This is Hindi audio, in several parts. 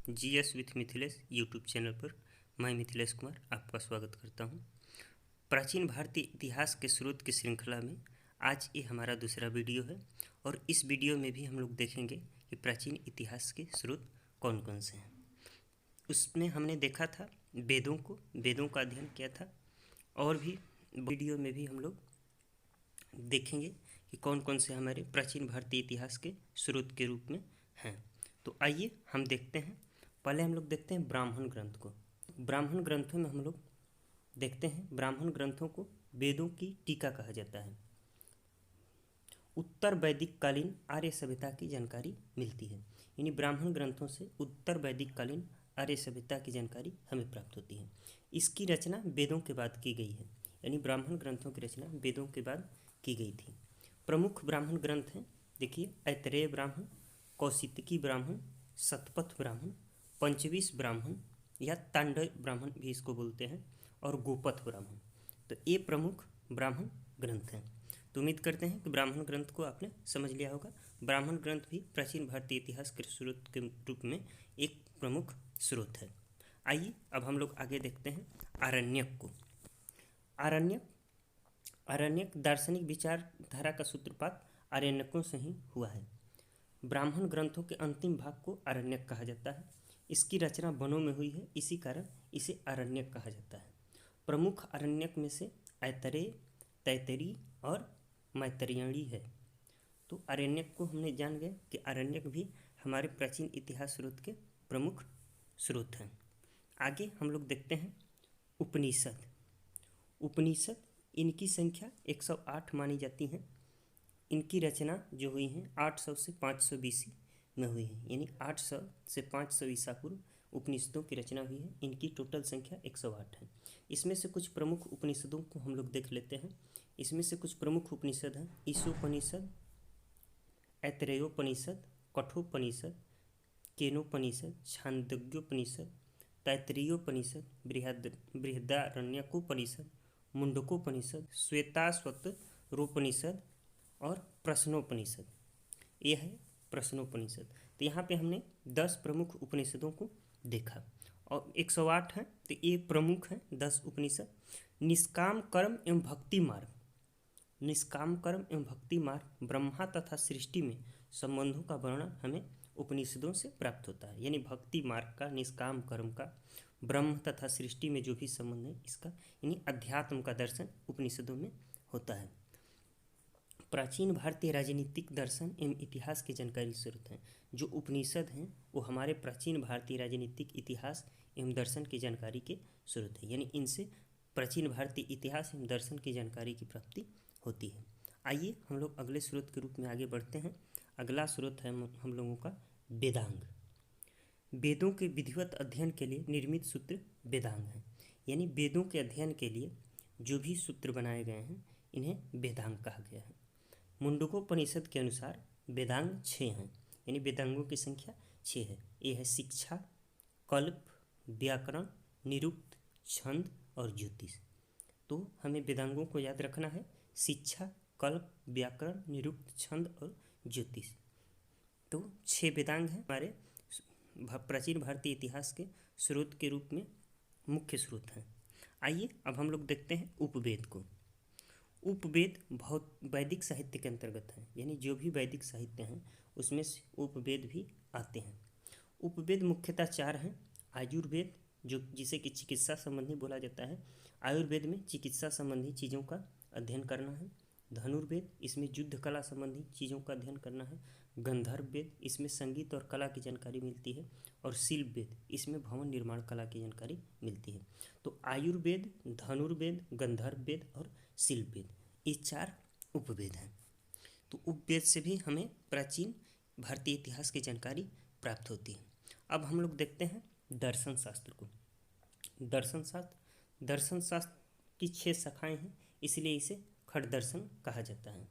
GS with Mithilesh YouTube channel पर मैं मिथिलेश कुमार आपका स्वागत करता हूं। प्राचीन भारतीय इतिहास के स्रोत की श्रृंखला में आज ये हमारा दूसरा वीडियो है और इस वीडियो में भी हम लोग देखेंगे कि प्राचीन इतिहास के स्रोत कौन कौन से हैं। उसमें हमने देखा था वेदों का अध्ययन किया था और भी वीडियो में भी हम लोग देखेंगे कि कौन कौन से हमारे प्राचीन भारतीय इतिहास के स्रोत के रूप में हैं। तो आइए हम देखते हैं। पहले हम लोग देखते हैं ब्राह्मण ग्रंथ को। ब्राह्मण ग्रंथों में हम लोग देखते हैं, ब्राह्मण ग्रंथों को वेदों की टीका कहा जाता है। उत्तर वैदिक कालीन आर्य सभ्यता की जानकारी मिलती है, यानी ब्राह्मण ग्रंथों से उत्तर वैदिक कालीन आर्य सभ्यता की जानकारी हमें प्राप्त होती है। इसकी रचना वेदों के बाद की गई है, यानी ब्राह्मण ग्रंथों की रचना वेदों के बाद की गई थी। प्रमुख ब्राह्मण ग्रंथ हैं, देखिए, ऐतरेय ब्राह्मण, कौशितकी ब्राह्मण, शतपथ ब्राह्मण, पंचविश ब्राह्मण या तांडव ब्राह्मण भी इसको बोलते हैं, और गोपथ ब्राह्मण। तो ये प्रमुख ब्राह्मण ग्रंथ हैं। तो उम्मीद करते हैं कि ब्राह्मण ग्रंथ को आपने समझ लिया होगा। ब्राह्मण ग्रंथ भी प्राचीन भारतीय इतिहास के स्रोत के रूप में एक प्रमुख स्रोत है। आइए अब हम लोग आगे देखते हैं आरण्यक को। आरण्यक दार्शनिक विचारधारा का सूत्रपात आरण्यकों से ही हुआ है। ब्राह्मण ग्रंथों के अंतिम भाग को आरण्यक कहा जाता है। इसकी रचना वनों में हुई है, इसी कारण इसे आरण्यक कहा जाता है। प्रमुख आरण्यक में से ऐतरेय, तैतरी और मैत्रेयणी है। तो आरण्यक को हमने जान गए कि आरण्यक भी हमारे प्राचीन इतिहास स्रोत के प्रमुख स्रोत हैं। आगे हम लोग देखते हैं उपनिषद इनकी संख्या 108 मानी जाती है। इनकी रचना जो हुई है 800 से 500 BC में हुई है, यानी 800 से 500 ईसा पूर्व उपनिषदों की रचना हुई है। इनकी टोटल संख्या 108 है। इसमें से कुछ प्रमुख उपनिषदों को हम लोग देख लेते हैं। इसमें से कुछ प्रमुख उपनिषद हैं ईशोपनिषद, ऐतरेयोपनिषद, कठोपनिषद, केनोपनिषद, छांदोग्योपनिषद, तैत्तिरीयोपनिषद, बृहदारण्यकोपनिषद, मुंडकोपनिषद, श्वेताश्वतरोपनिषद और प्रश्नोपनिषद। यह है प्रश्नोपनिषद। तो यहाँ पे हमने 10 प्रमुख उपनिषदों को देखा और 108 हैं, तो ये प्रमुख हैं 10 उपनिषद। निष्काम कर्म एवं भक्ति मार्ग ब्रह्मा तथा सृष्टि में संबंधों का वर्णन हमें उपनिषदों से प्राप्त होता है, यानी भक्ति मार्ग का, निष्काम कर्म का, ब्रह्म तथा सृष्टि में जो भी संबंध है इसका, यानी अध्यात्म का दर्शन उपनिषदों में होता है। प्राचीन भारतीय राजनीतिक दर्शन एवं इतिहास की जानकारी स्रोत हैं। जो उपनिषद हैं वो हमारे प्राचीन भारतीय राजनीतिक इतिहास एवं दर्शन की जानकारी के स्रोत हैं, यानी इनसे प्राचीन भारतीय इतिहास एवं दर्शन की जानकारी की प्राप्ति होती है। आइए हम लोग अगले स्रोत के रूप में आगे बढ़ते हैं। अगला स्रोत है हम लोगों का वेदांग। वेदों के विधिवत अध्ययन के लिए निर्मित सूत्र वेदांग हैं, यानी वेदों के अध्ययन के लिए जो भी सूत्र बनाए गए हैं इन्हें वेदांग कहा गया है। मुंडकोपनिषद के अनुसार वेदांग 6 हैं, यानी वेदांगों की संख्या 6 है। ये है शिक्षा, कल्प, व्याकरण, निरुक्त, छंद और ज्योतिष। तो हमें वेदांगों को याद रखना है, शिक्षा, कल्प, व्याकरण, निरुक्त, छंद और ज्योतिष। तो 6 वेदांग हैं हमारे प्राचीन भारतीय इतिहास के स्रोत के रूप में मुख्य स्रोत हैं। आइए अब हम लोग देखते हैं उपवेद को। उपवेद बहुत वैदिक साहित्य के अंतर्गत है, यानी जो भी वैदिक साहित्य हैं उसमें से उपवेद भी आते हैं। उपवेद मुख्यतः 4 हैं। आयुर्वेद, जो जिसे कि चिकित्सा संबंधी बोला जाता है, आयुर्वेद में चिकित्सा संबंधी चीज़ों का अध्ययन करना है। धनुर्वेद, इसमें युद्ध कला संबंधी चीज़ों का अध्ययन करना है। गंधर्व वेद, इसमें संगीत और कला की जानकारी मिलती है। और शिल्प वेद, इसमें भवन निर्माण कला की जानकारी मिलती है। तो आयुर्वेद, धनुर्वेद, गंधर्व वेद और शिल्प वेद, ये 4 उपवेद हैं। तो उपवेद से भी हमें प्राचीन भारतीय इतिहास की जानकारी प्राप्त होती है। अब हम लोग देखते हैं दर्शन शास्त्र को। दर्शन शास्त्र की 6 शाखाएं हैं, इसलिए इसे खड़ दर्शन कहा जाता है।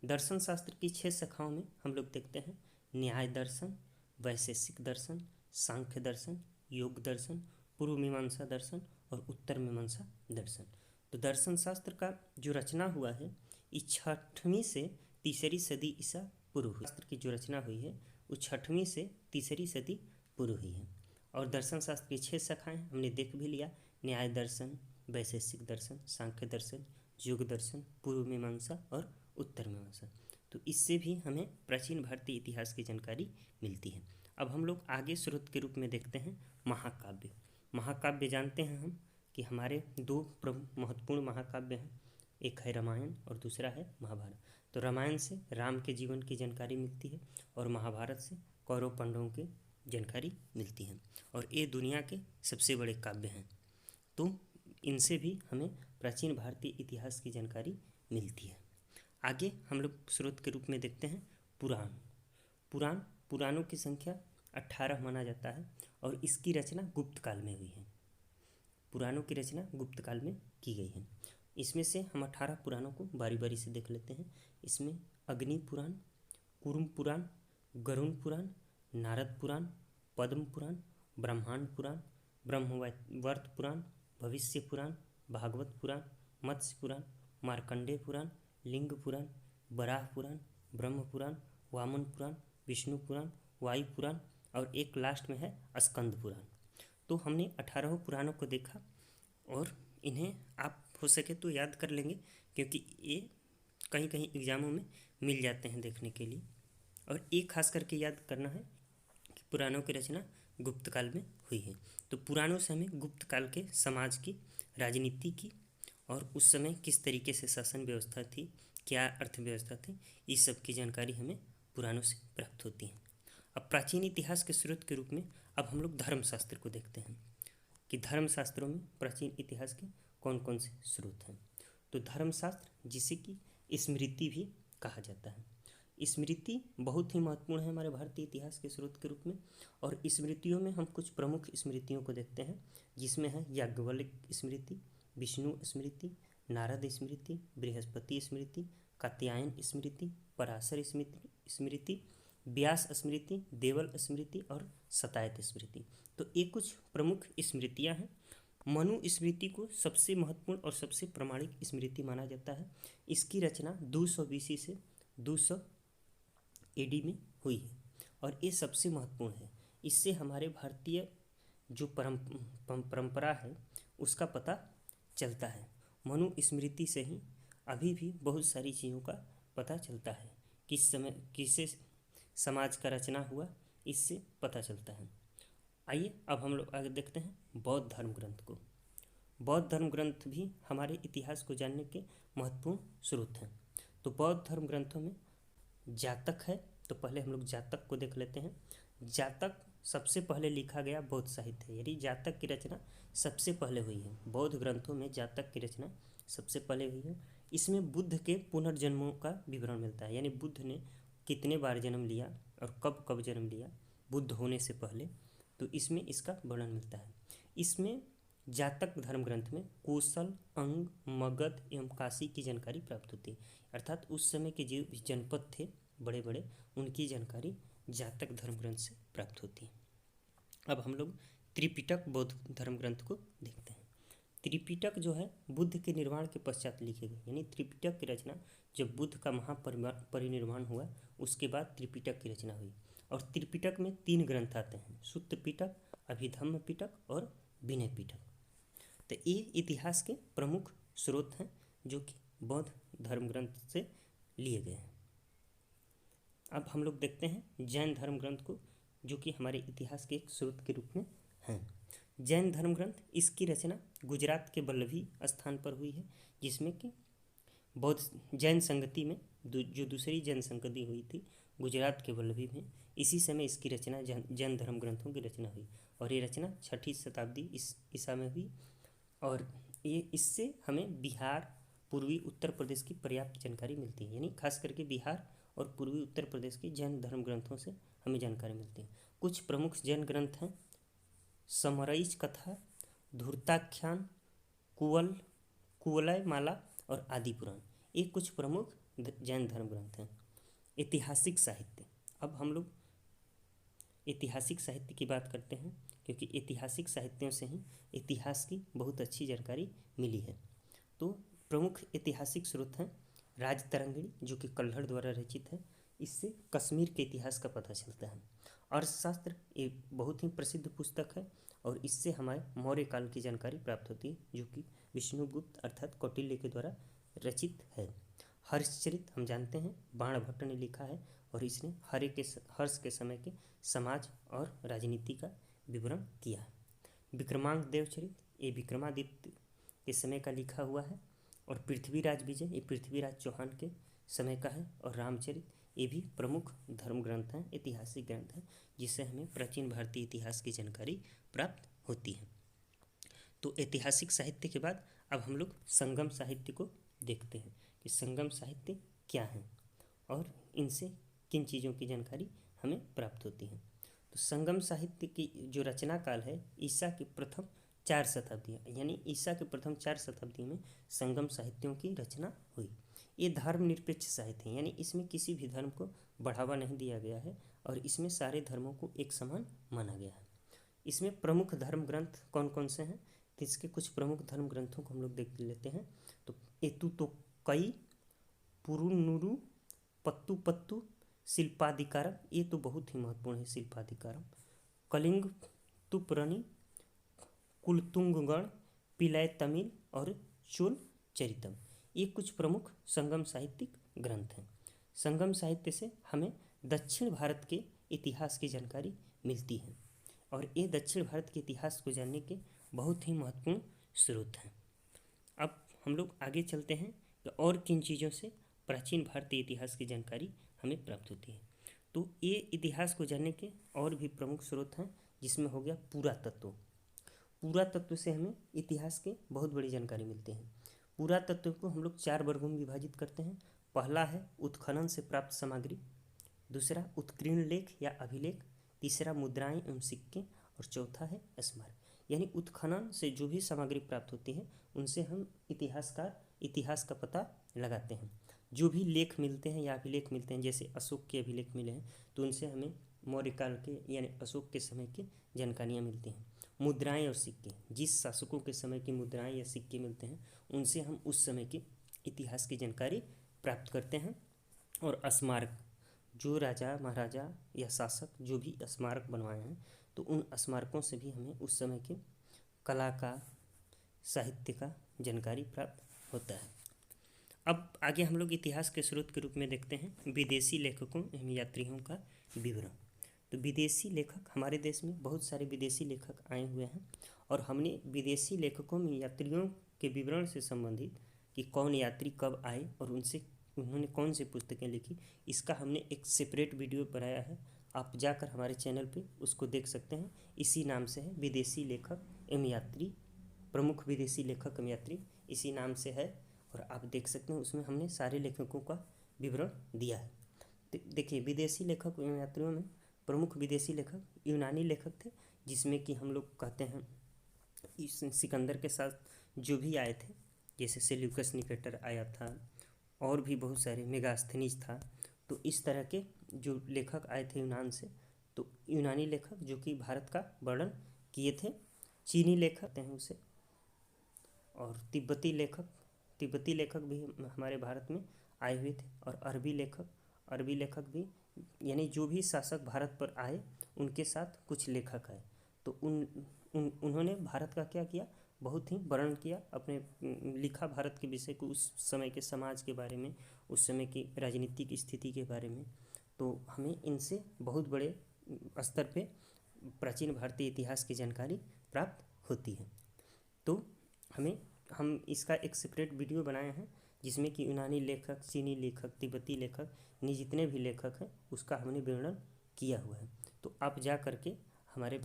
दर्शन शास्त्र की 6 शाखाओं में हम लोग देखते हैं न्याय दर्शन, वैशेषिक दर्शन, सांख्य दर्शन, योग दर्शन, पूर्व मीमांसा दर्शन और उत्तर मीमांसा दर्शन। तो दर्शन शास्त्र का जो रचना हुआ है ये 6वीं से 3री सदी ईसा पूर्व हुई। शास्त्र की जो रचना हुई है वो 6वीं से 3री सदी पूर्व हुई है। और दर्शन शास्त्र की 6 शाखाएं हमने देख भी लिया, न्याय दर्शन, वैशेषिक दर्शन, सांख्य दर्शन, योग दर्शन, पूर्व मीमांसा और उत्तर मीमांसा। तो इससे भी हमें प्राचीन भारतीय इतिहास की जानकारी मिलती है। अब हम लोग आगे स्रोत के रूप में देखते हैं महाकाव्य। महाकाव्य जानते हैं हम कि हमारे दो महत्वपूर्ण महाकाव्य हैं, एक है रामायण और दूसरा है महाभारत। तो रामायण से राम के जीवन की जानकारी मिलती है और महाभारत से कौरव पांडवों की जानकारी मिलती है, और ये दुनिया के सबसे बड़े काव्य हैं। तो इनसे भी हमें प्राचीन भारतीय इतिहास की जानकारी मिलती है। आगे हम लोग स्रोत के रूप में देखते हैं पुराण। पुराणों की संख्या 18 माना जाता है और इसकी रचना गुप्त काल में हुई है। पुराणों की रचना गुप्त काल में की गई है। इसमें से हम 18 पुराणों को बारी बारी से देख लेते हैं। इसमें अग्नि पुराण, कूर्म पुराण, गरुण पुराण, नारद पुराण, पद्म पुराण, ब्रह्मांड पुराण, ब्रह्मवर्त पुराण, भविष्य पुराण, भागवत पुराण, मत्स्य पुराण, मार्कंडेय पुराण, लिंग पुराण, वराह पुराण, ब्रह्म पुराण, वामन पुराण, विष्णु पुराण, वायु पुराण और एक लास्ट में है स्कंद पुराण। तो हमने 18 पुराणों को देखा और इन्हें आप हो सके तो याद कर लेंगे, क्योंकि ये कहीं कहीं एग्जामों में मिल जाते हैं देखने के लिए। और एक खास करके याद करना है कि पुराणों की रचना गुप्त काल में हुई है। तो पुराणों से हमें गुप्त काल के समाज की, राजनीति की और उस समय किस तरीके से शासन व्यवस्था थी, क्या अर्थव्यवस्था थी, इस सब की जानकारी हमें पुराणों से प्राप्त होती है। अब प्राचीन इतिहास के स्रोत के रूप में अब हम लोग धर्मशास्त्र को देखते हैं कि धर्मशास्त्रों में प्राचीन इतिहास के कौन कौन से स्रोत हैं। तो धर्मशास्त्र, जिसे कि स्मृति भी कहा जाता है, स्मृति बहुत ही महत्वपूर्ण है हमारे भारतीय इतिहास के स्रोत के रूप में। और स्मृतियों में हम कुछ प्रमुख स्मृतियों को देखते हैं, जिसमें है याज्ञवल्क्य स्मृति, विष्णु स्मृति, नारद स्मृति, बृहस्पति स्मृति, कात्यायन स्मृति, पराशर स्मृति, व्यास स्मृति, देवल स्मृति और शतायत स्मृति। तो ये कुछ प्रमुख स्मृतियाँ हैं। मनु स्मृति को सबसे महत्वपूर्ण और सबसे प्रामाणिक स्मृति माना जाता है। इसकी रचना 200 BC से 200 AD में हुई है और ये सबसे महत्वपूर्ण है। इससे हमारे भारतीय जो परंपरा है उसका पता चलता है। मनु स्मृति से ही अभी भी बहुत सारी चीज़ों का पता चलता है, किस समय किससे समाज का रचना हुआ, इससे पता चलता है। आइए अब हम लोग आगे देखते हैं बौद्ध धर्म ग्रंथ को। बौद्ध धर्म ग्रंथ भी हमारे इतिहास को जानने के महत्वपूर्ण स्रोत हैं। तो बौद्ध धर्म ग्रंथों में जातक है, तो पहले हम लोग जातक को देख लेते हैं। जातक सबसे पहले लिखा गया बौद्ध साहित्य है, यानी जातक की रचना सबसे पहले हुई है। बौद्ध ग्रंथों में जातक की रचना सबसे पहले हुई है। इसमें बुद्ध के पुनर्जन्मों का विवरण मिलता है, यानी बुद्ध ने कितने बार जन्म लिया और कब कब जन्म लिया बुद्ध होने से पहले, तो इसमें इसका वर्णन मिलता है। इसमें जातक धर्म ग्रंथ में कौशल, अंग, मगध एवं काशी की जानकारी प्राप्त होती है, अर्थात उस समय के जो जनपद थे बड़े बड़े, उनकी जानकारी जातक धर्म ग्रंथ से प्राप्त होती है। अब हम लोग त्रिपिटक बौद्ध धर्म ग्रंथ को देखते हैं। त्रिपिटक जो है बुद्ध के निर्वाण के पश्चात लिखे गए, यानी त्रिपिटक की रचना जब बुद्ध का महापरिनिर्वाण हुआ उसके बाद त्रिपिटक की रचना हुई। और त्रिपिटक में 3 ग्रंथ आते हैं, सूत्र पिटक, अभिधम्म पिटक और विनय पिटक। तो ये इतिहास के प्रमुख स्रोत हैं जो कि बौद्ध धर्म ग्रंथ से लिए गए हैं। अब हम लोग देखते हैं जैन धर्म ग्रंथ को, जो कि हमारे इतिहास के एक स्रोत के रूप में हैं। जैन धर्म ग्रंथ, इसकी रचना गुजरात के वल्लभी स्थान पर हुई है, जिसमें कि बौद्ध जैन संगति में जो दूसरी जैन संगति हुई थी गुजरात के वल्लभी में, इसी समय इसकी रचना जैन धर्म ग्रंथों की रचना हुई। और ये रचना 6ठी शताब्दी ईसा में हुई। और ये इससे हमें बिहार, पूर्वी उत्तर प्रदेश की पर्याप्त जानकारी मिलती है, यानी खास करके बिहार और पूर्वी उत्तर प्रदेश की जैन धर्म ग्रंथों से हमें जानकारी मिलती है। कुछ प्रमुख जैन ग्रंथ हैं समरईच कथा, धूर्ताख्यान, कुवलय माला और आदि पुराण। ये कुछ प्रमुख जैन धर्म ग्रंथ हैं। ऐतिहासिक साहित्य, अब हम लोग ऐतिहासिक साहित्य की बात करते हैं, क्योंकि ऐतिहासिक साहित्यों से ही इतिहास की बहुत अच्छी जानकारी मिली है। तो प्रमुख ऐतिहासिक स्रोत हैं राजतरंगिणी, जो कि कल्हड़ द्वारा रचित है। इससे कश्मीर के इतिहास का पता चलता है। अर्थशास्त्र ये बहुत ही प्रसिद्ध पुस्तक है और इससे हमारे मौर्य काल की जानकारी प्राप्त होती है, जो कि विष्णुगुप्त अर्थात कौटिल्य के द्वारा रचित है। हर्षचरित हम जानते हैं बाणभट्ट ने लिखा है और इसने हर्ष के समय के समाज और राजनीति का विवरण किया है। विक्रमांक देवचरित ये विक्रमादित्य के समय का लिखा हुआ है और पृथ्वीराज विजय ये पृथ्वीराज चौहान के समय का है और रामचरित ये भी प्रमुख धर्म ग्रंथ हैं, ऐतिहासिक ग्रंथ हैं, जिससे हमें प्राचीन भारतीय इतिहास की जानकारी प्राप्त होती है। तो ऐतिहासिक साहित्य के बाद अब हम लोग संगम साहित्य को देखते हैं कि संगम साहित्य क्या है और इनसे किन चीज़ों की जानकारी हमें प्राप्त होती है। तो संगम साहित्य की जो रचना काल है ईसा की प्रथम 4 शताब्दियाँ, यानी ईसा के प्रथम 4 शताब्दी में संगम साहित्यों की रचना हुई। ये धर्मनिरपेक्ष साहित्य है, यानी इसमें किसी भी धर्म को बढ़ावा नहीं दिया गया है और इसमें सारे धर्मों को एक समान माना गया है। इसमें प्रमुख धर्म ग्रंथ कौन कौन से हैं, तो इसके कुछ प्रमुख धर्म ग्रंथों को हम लोग देख लेते हैं। तो एतु तो कई, पुरुनुरु, पत्तु पत्तु, शिल्पाधिकारम, ये तो बहुत ही महत्वपूर्ण है शिल्पाधिकारम, कलिंग तुपरणी, कुलतुंगगण, पिलय तमिल और चोल चरितम, ये कुछ प्रमुख संगम साहित्यिक ग्रंथ हैं। संगम साहित्य से हमें दक्षिण भारत के इतिहास की जानकारी मिलती है और ये दक्षिण भारत के इतिहास को जानने के बहुत ही महत्वपूर्ण स्रोत हैं। अब हम लोग आगे चलते हैं कि और किन चीज़ों से प्राचीन भारतीय इतिहास की जानकारी हमें प्राप्त होती है। तो ये इतिहास को जानने के और भी प्रमुख स्रोत हैं, जिसमें हो गया पुरातत्व। पुरातत्व से हमें इतिहास के बहुत बड़ी जानकारी मिलती है। पुरातत्व को हम लोग 4 वर्गों में विभाजित करते हैं। पहला है उत्खनन से प्राप्त सामग्री, दूसरा उत्कीर्ण लेख या अभिलेख, तीसरा मुद्राएं एवं सिक्के और चौथा है स्मारक। यानी उत्खनन से जो भी सामग्री प्राप्त होती है उनसे हम इतिहासकार इतिहास का पता लगाते हैं। जो भी लेख मिलते हैं या अभिलेख मिलते हैं, जैसे अशोक के अभिलेख मिले हैं तो उनसे हमें मौर्य काल के यानी अशोक के समय की जानकारियाँ मिलती हैं। मुद्राएं और सिक्के, जिस शासकों के समय की मुद्राएं या सिक्के मिलते हैं उनसे हम उस समय के इतिहास की जानकारी प्राप्त करते हैं। और स्मारक, जो राजा महाराजा या शासक जो भी स्मारक बनवाए हैं तो उन स्मारकों से भी हमें उस समय के कला का साहित्य का जानकारी प्राप्त होता है। अब आगे हम लोग इतिहास के स्रोत के रूप में देखते हैं विदेशी लेखकों एवं यात्रियों का विवरण। तो विदेशी लेखक, हमारे देश में बहुत सारे विदेशी लेखक आए हुए हैं और हमने विदेशी लेखकों में यात्रियों के विवरण से संबंधित कि कौन यात्री कब आए और उन्होंने कौन सी पुस्तकें लिखी, इसका हमने एक सेपरेट वीडियो बनाया है। आप जाकर हमारे चैनल पे उसको देख सकते हैं। इसी नाम से है विदेशी लेखक एवं यात्री, प्रमुख विदेशी लेखक एवं यात्री, इसी नाम से है और आप देख सकते हैं उसमें हमने सारे लेखकों का विवरण दिया है। देखिए विदेशी लेखक एवं यात्रियों में प्रमुख विदेशी लेखक यूनानी लेखक थे, जिसमें कि हम लोग कहते हैं इस सिकंदर के साथ जो भी आए थे, जैसे सेल्यूकस निकेटर आया था और भी बहुत सारे, मेगास्थनीज था। तो इस तरह के जो लेखक आए थे यूनान से, तो यूनानी लेखक जो कि भारत का वर्णन किए थे। चीनी लेखक हैं उसे, और तिब्बती लेखक भी हमारे भारत में आए हुए थे। और अरबी लेखक भी, यानी जो भी शासक भारत पर आए उनके साथ कुछ लेखक आए, तो उन्होंने भारत का क्या किया, बहुत ही वर्णन किया, अपने लिखा भारत के विषय को, उस समय के समाज के बारे में, उस समय की राजनीतिक स्थिति के बारे में। तो हमें इनसे बहुत बड़े स्तर पे प्राचीन भारतीय इतिहास की जानकारी प्राप्त होती है। तो हम इसका एक सेपरेट वीडियो बनाए हैं जिसमें कि यूनानी लेखक, चीनी लेखक, तिब्बती लेखक, ये जितने भी लेखक हैं उसका हमने वर्णन किया हुआ है। तो आप जा करके हमारे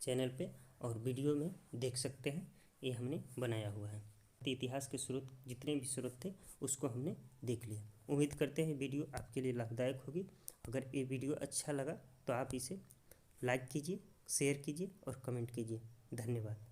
चैनल पे और वीडियो में देख सकते हैं, ये हमने बनाया हुआ है। इतिहास के स्रोत जितने भी स्रोत थे उसको हमने देख लिया। उम्मीद करते हैं वीडियो आपके लिए लाभदायक होगी। अगर ये वीडियो अच्छा लगा तो आप इसे लाइक कीजिए, शेयर कीजिए और कमेंट कीजिए। धन्यवाद।